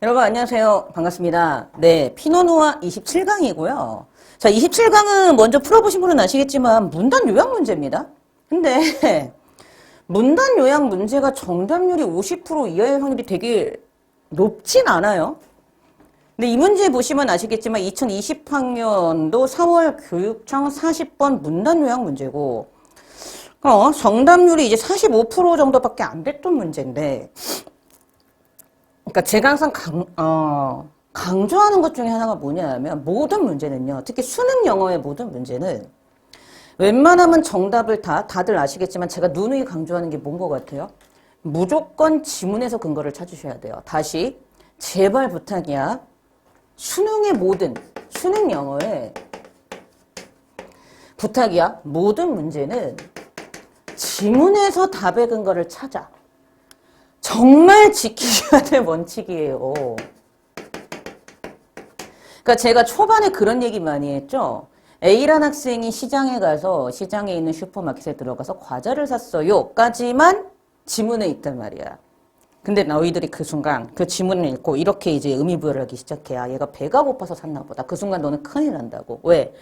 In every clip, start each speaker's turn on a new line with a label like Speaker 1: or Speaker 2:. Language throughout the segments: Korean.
Speaker 1: 여러분 안녕하세요. 반갑습니다. 네, 피노누아 27강이고요. 자, 27강은 먼저 풀어보신 분은 아시겠지만 문단 요약 문제입니다. 근데 문단 요약 문제가 정답률이 50% 이하의 확률이 되게 높진 않아요. 근데 이 문제 보시면 아시겠지만 2020학년도 4월 교육청 40번 문단 요약 문제고 정답률이 이제 45% 정도밖에 안 됐던 문제인데 그러니까 제가 항상 강조하는 것 중에 하나가 뭐냐면 모든 문제는요. 특히 수능 영어의 모든 문제는 웬만하면 정답을 다들 아시겠지만 제가 누누이 강조하는 게 뭔 것 같아요? 무조건 지문에서 근거를 찾으셔야 돼요. 다시 제발 부탁이야. 수능 영어의 부탁이야. 모든 문제는 지문에서 답의 근거를 찾아. 정말 지키셔야 될 원칙이에요. 그러니까 제가 초반에 그런 얘기 많이 했죠. A라는 학생이 시장에 가서 시장에 있는 슈퍼마켓에 들어가서 과자를 샀어요. 까지만 지문에 있단 말이야. 근데 너희들이 그 순간 그 지문을 읽고 이렇게 이제 의미부여를 하기 시작해. 아, 얘가 배가 고파서 샀나 보다. 그 순간 너는 큰일 난다고. 왜?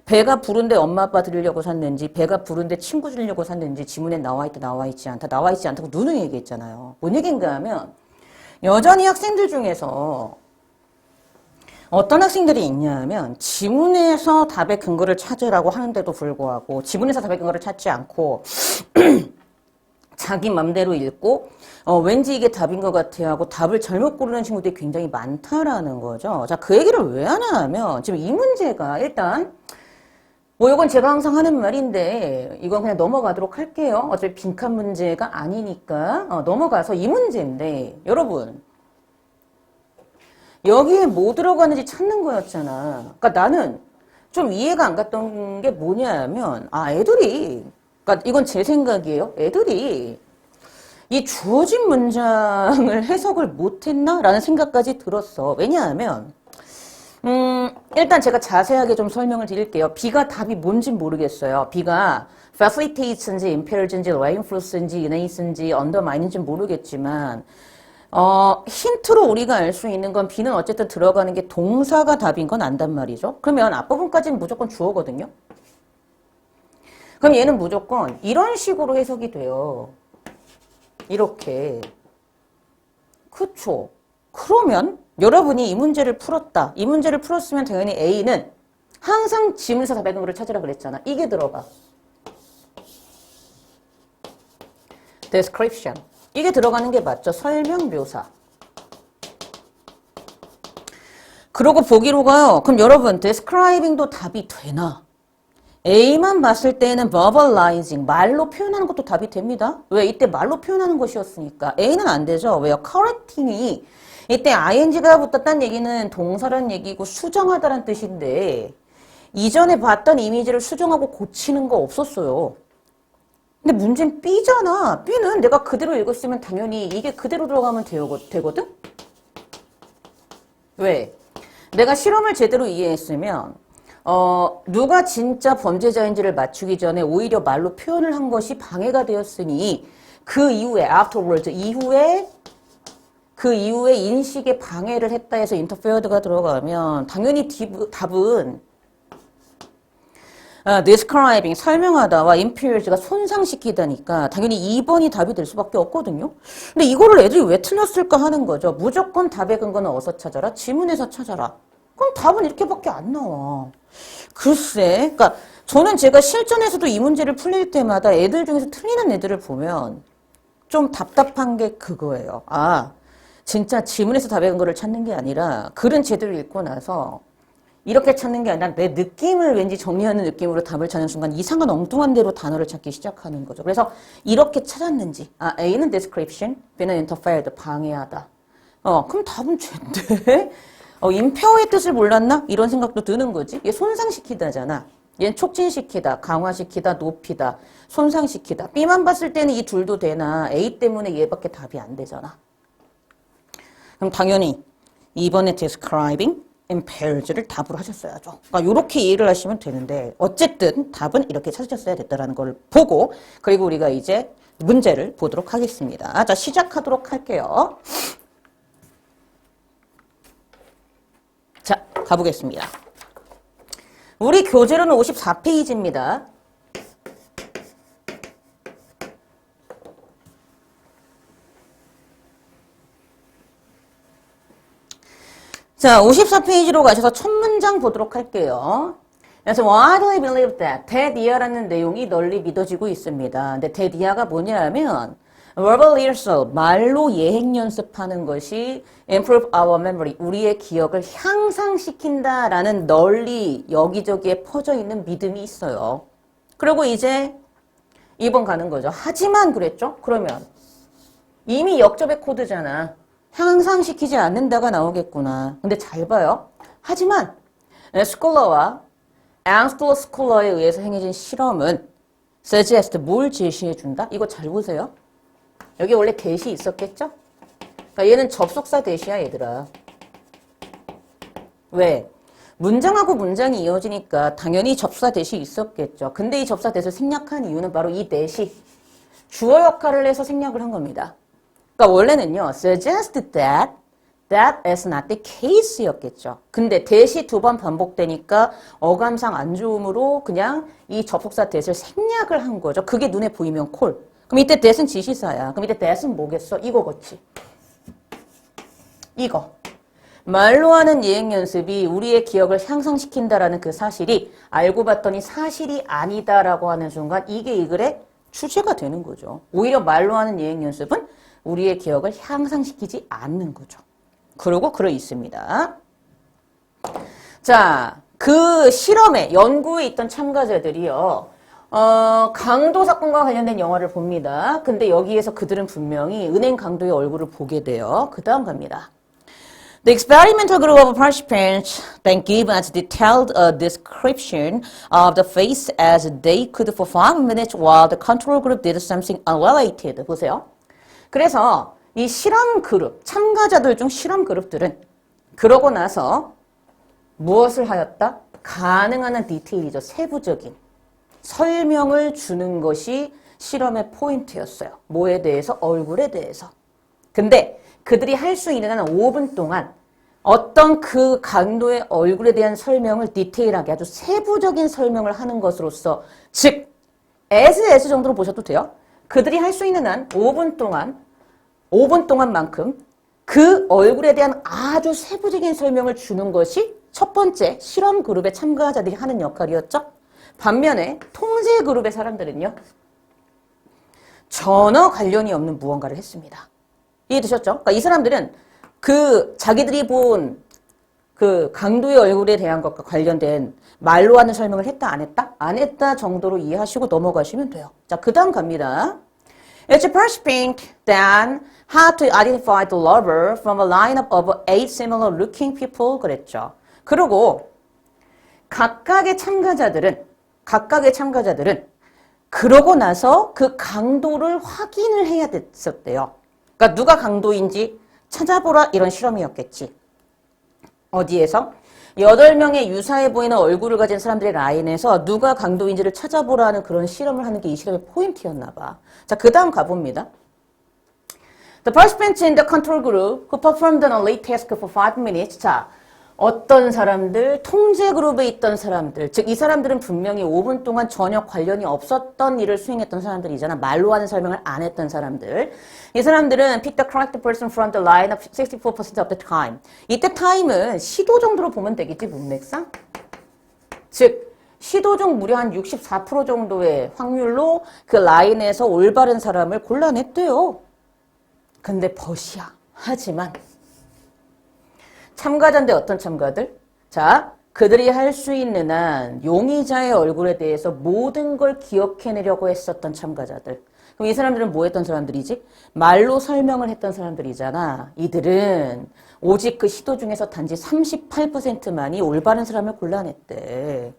Speaker 1: 배가 부른데 엄마 아빠 드리려고 샀는지 배가 부른데 친구 주려고 샀는지 지문에 나와있다 나와있지 않다 나와있지 않다고 누누이 얘기했잖아요. 뭔 얘기인가 하면 여전히 학생들 중에서 어떤 학생들이 있냐 하면 지문에서 답의 근거를 찾으라고 하는데도 불구하고 지문에서 답의 근거를 찾지 않고 자기 맘대로 읽고 왠지 이게 답인 것 같아 하고 답을 잘못 고르는 친구들이 굉장히 많다라는 거죠. 자, 그 얘기를 왜 하냐 하면 지금 이 문제가 일단 뭐 이건 제가 항상 하는 말인데 이건 그냥 넘어가도록 할게요. 어차피 빈칸 문제가 아니니까 넘어가서 이 문제인데 여러분 여기에 뭐 들어가는지 찾는 거였잖아. 그러니까 나는 좀 이해가 안 갔던 게 뭐냐면 애들이 그러니까 이건 제 생각이에요. 애들이 이 주어진 문장을 해석을 못했나? 라는 생각까지 들었어. 왜냐하면 일단 제가 자세하게 좀 설명을 드릴게요. B가 답이 뭔진 모르겠어요. B가 facilitates인지 impairs인지 reinforce인지 enhance인지 undermine인지 모르겠지만 힌트로 우리가 알 수 있는 건 B는 어쨌든 들어가는 게 동사가 답인 건 안단 말이죠. 그러면 앞부분까지는 무조건 주어거든요. 그럼 얘는 무조건 이런 식으로 해석이 돼요. 이렇게. 그쵸? 그러면 여러분이 이 문제를 풀었다. 이 문제를 풀었으면 당연히 A는 항상 지문에서 답의 근거를 찾으라 그랬잖아. 이게 들어가. description. 이게 들어가는 게 맞죠. 설명 묘사. 그러고 보기로 가요. 그럼 여러분 describing도 답이 되나? A만 봤을 때는 verbalizing, 말로 표현하는 것도 답이 됩니다. 왜? 이때 말로 표현하는 것이었으니까. A는 안 되죠. 왜요? correcting이 이때 ing가 붙었다는 얘기는 동사란 얘기고 수정하다란 뜻인데 이전에 봤던 이미지를 수정하고 고치는 거 없었어요. 근데 문제는 B잖아. B는 내가 그대로 읽었으면 당연히 이게 그대로 들어가면 되거든? 왜? 내가 실험을 제대로 이해했으면 누가 진짜 범죄자인지를 맞추기 전에 오히려 말로 표현을 한 것이 방해가 되었으니 그 이후에 afterwards 그 이후에 인식에 방해를 했다 해서 interfered가 들어가면 당연히 답은 describing, 설명하다와 impairs가 손상시키다니까 당연히 2번이 답이 될 수밖에 없거든요. 근데 이거를 애들이 왜 틀렸을까 하는 거죠. 무조건 답의 근거는 어디서 찾아라? 지문에서 찾아라. 그럼 답은 이렇게밖에 안 나와. 글쎄, 그러니까 저는 제가 실전에서도 이 문제를 풀릴 때마다 애들 중에서 틀리는 애들을 보면 좀 답답한 게 그거예요. 진짜 지문에서 답의 근거를 찾는 게 아니라 글은 제대로 읽고 나서 이렇게 찾는 게 아니라 내 느낌을 왠지 정리하는 느낌으로 답을 찾는 순간 이상한 엉뚱한 대로 단어를 찾기 시작하는 거죠. 그래서 이렇게 찾았는지 A는 description, B는 interfered, 방해하다. 그럼 답은 쟤인데? 임표의 뜻을 몰랐나? 이런 생각도 드는 거지. 얘 손상시키다잖아. 얘는 촉진시키다, 강화시키다, 높이다, 손상시키다. B만 봤을 때는 이 둘도 되나 A 때문에 얘밖에 답이 안 되잖아. 그럼 당연히 2번에 describing, impairs를 답으로 하셨어야죠. 그러니까 이렇게 이해를 하시면 되는데 어쨌든 답은 이렇게 찾으셨어야 됐다는 걸 보고 그리고 우리가 이제 문제를 보도록 하겠습니다. 자, 시작하도록 할게요. 자, 가보겠습니다. 우리 교재로는 54페이지입니다. 자, 54페이지로 가셔서 첫 문장 보도록 할게요. 그래서 widely believed that 내용이 널리 믿어지고 있습니다. 근데 대디아가 뭐냐면 verbal rehearsal, 말로 예행 연습하는 것이 improve our memory, 우리의 기억을 향상시킨다라는 널리 여기저기에 퍼져 있는 믿음이 있어요. 그리고 이제 2번 가는 거죠. 하지만 그랬죠? 그러면 이미 역접의 코드잖아. 향상시키지 않는다가 나오겠구나. 근데 잘 봐요. 하지만 스콜러와 앙스톨 스콜러에 의해서 행해진 실험은 suggest 뭘 제시해준다? 이거 잘 보세요. 여기 원래 대시 있었겠죠? 그러니까 얘는 접속사 대시야 얘들아. 왜? 문장하고 문장이 이어지니까 당연히 접사 대시 있었겠죠. 근데 이 접사 대시를 생략한 이유는 바로 이 대시 주어 역할을 해서 생략을 한 겁니다. 그러니까 원래는요, suggest that is not the case였겠죠. 근데 대시 2번 반복되니까 어감상 안 좋음으로 그냥 이 접속사 that을 생략을 한 거죠. 그게 눈에 보이면 콜. 그럼 이때 that은 지시사야. 그럼 이때 that은 뭐겠어? 이거겠지. 이거. 말로 하는 예행 연습이 우리의 기억을 향상시킨다라는 그 사실이 알고 봤더니 사실이 아니다라고 하는 순간 이게 이 글의 주제가 되는 거죠. 오히려 말로 하는 예행 연습은 우리의 기억을 향상시키지 않는 거죠. 그러고 글에 있습니다. 자, 그 실험에 연구에 있던 참가자들이요. 강도 사건과 관련된 영화를 봅니다. 근데 여기에서 그들은 분명히 은행 강도의 얼굴을 보게 돼요. 그 다음 갑니다. The experimental group of participants then gave us detailed description of the face as they could for 5 minutes while the control group did something unrelated. 보세요. 그래서 이 실험 그룹, 참가자들 중 실험 그룹들은 그러고 나서 무엇을 하였다? 가능한 한 디테일이죠. 세부적인 설명을 주는 것이 실험의 포인트였어요. 뭐에 대해서? 얼굴에 대해서. 근데 그들이 할 수 있는 한 5분 동안 어떤 그 강도의 얼굴에 대한 설명을 디테일하게 아주 세부적인 설명을 하는 것으로서 즉 as 정도로 보셔도 돼요. 그들이 할 수 있는 한 5분 동안만큼 그 얼굴에 대한 아주 세부적인 설명을 주는 것이 첫 번째 실험 그룹의 참가자들이 하는 역할이었죠. 반면에 통제 그룹의 사람들은요. 전혀 관련이 없는 무언가를 했습니다. 이해되셨죠? 그러니까 이 사람들은 그 자기들이 본 그 강도의 얼굴에 대한 것과 관련된 말로 하는 설명을 했다 안 했다? 안 했다 정도로 이해하시고 넘어가시면 돼요. 자, 그 다음 갑니다. It's a participant then had to identify the lover from a lineup of 8 similar looking people 그랬죠. 그리고 각각의 참가자들은 그러고 나서 그 강도를 확인을 해야 됐었대요. 그러니까 누가 강도인지 찾아보라 이런 실험이었겠지. 어디에서? 8명의 유사해 보이는 얼굴을 가진 사람들의 라인에서 누가 강도인지를 찾아보라는 그런 실험을 하는 게 이 실험의 포인트였나 봐. 자, 그 다음 가봅니다. The participants in the control group who performed an elite task for 5 minutes. 자, 어떤 사람들, 통제 그룹에 있던 사람들, 즉 이 사람들은 분명히 5분 동안 전혀 관련이 없었던 일을 수행했던 사람들이잖아. 말로 하는 설명을 안 했던 사람들. 이 사람들은 pick the correct person from the line of 64% of the time. 이때 time은 시도 정도로 보면 되겠지, 문맥상? 즉 시도 중 무려 한 64% 정도의 확률로 그 라인에서 올바른 사람을 골라냈대요. 근데 벗이야. 하지만 참가자인데 어떤 참가들? 자, 그들이 할 수 있는 한 용의자의 얼굴에 대해서 모든 걸 기억해내려고 했었던 참가자들. 그럼 이 사람들은 뭐 했던 사람들이지? 말로 설명을 했던 사람들이잖아. 이들은 오직 그 시도 중에서 단지 38%만이 올바른 사람을 골라냈대.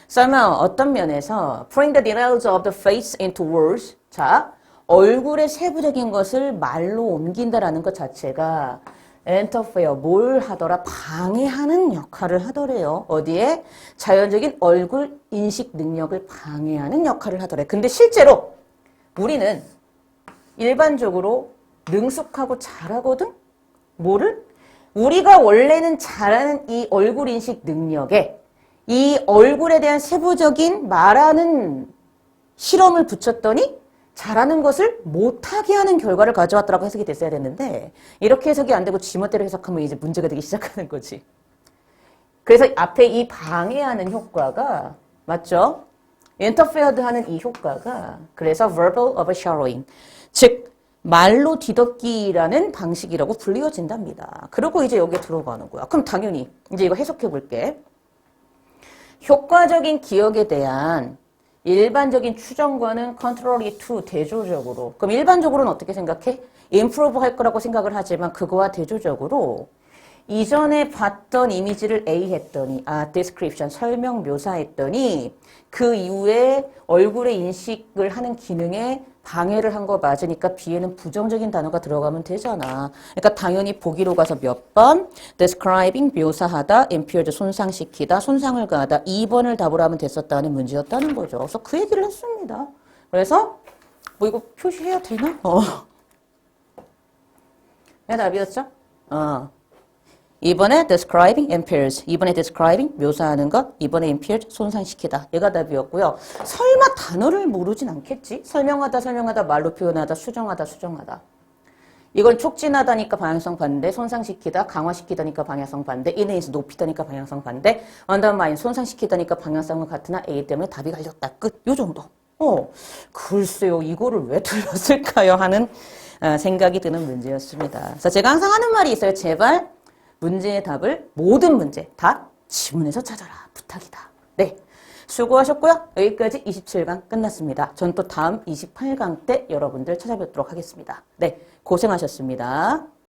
Speaker 1: 설마 어떤 면에서 putting the details of the face into words. 자, 얼굴의 세부적인 것을 말로 옮긴다라는 것 자체가 interfere, 뭘 하더라? 방해하는 역할을 하더래요. 어디에? 자연적인 얼굴 인식 능력을 방해하는 역할을 하더래. 근데 실제로 우리는 일반적으로 능숙하고 잘하거든? 뭐를? 우리가 원래는 잘하는 이 얼굴 인식 능력에 이 얼굴에 대한 세부적인 말하는 실험을 붙였더니 잘하는 것을 못하게 하는 결과를 가져왔다라고 해석이 됐어야 됐는데 이렇게 해석이 안 되고 지멋대로 해석하면 이제 문제가 되기 시작하는 거지. 그래서 앞에 이 방해하는 효과가 맞죠? interfered 하는 이 효과가 그래서 verbal overshadowing 즉 말로 뒤덮기라는 방식이라고 불리워진답니다. 그리고 이제 여기에 들어가는 거야. 그럼 당연히 이제 이거 해석해 볼게. 효과적인 기억에 대한 일반적인 추정과는 contrary to 대조적으로. 그럼 일반적으로는 어떻게 생각해? improve 할 거라고 생각을 하지만 그거와 대조적으로 이전에 봤던 이미지를 A 했더니 description 설명 묘사했더니 그 이후에 얼굴의 인식을 하는 기능에 방해를 한 거 맞으니까 B에는 부정적인 단어가 들어가면 되잖아. 그러니까 당연히 보기로 가서 몇 번 describing 묘사하다, impaired 손상시키다, 손상을 가하다 2번을 답으로 하면 됐었다는 문제였다는 거죠. 그래서 그 얘기를 했습니다. 그래서 뭐 이거 표시해야 되나? 내 답이었죠? 이번에 describing impairs, 이번에 describing 묘사하는 것, 이번에 impaired 손상시키다. 얘가 답이었고요. 설마 단어를 모르진 않겠지? 설명하다, 말로 표현하다, 수정하다. 이건 촉진하다니까 방향성 반대, 손상시키다, 강화시키다니까 방향성 반대, in에서 높이다니까 방향성 반대, undermine 손상시키다니까 방향성은 같으나 A 때문에 답이 갈렸다. 끝. 요 정도. 글쎄요. 이거를 왜 틀렸을까요? 하는 생각이 드는 문제였습니다. 그래서 제가 항상 하는 말이 있어요. 제발 문제의 답을 모든 문제 다 지문에서 찾아라. 부탁이다. 네. 수고하셨고요. 여기까지 27강 끝났습니다. 전 또 다음 28강 때 여러분들 찾아뵙도록 하겠습니다. 네. 고생하셨습니다.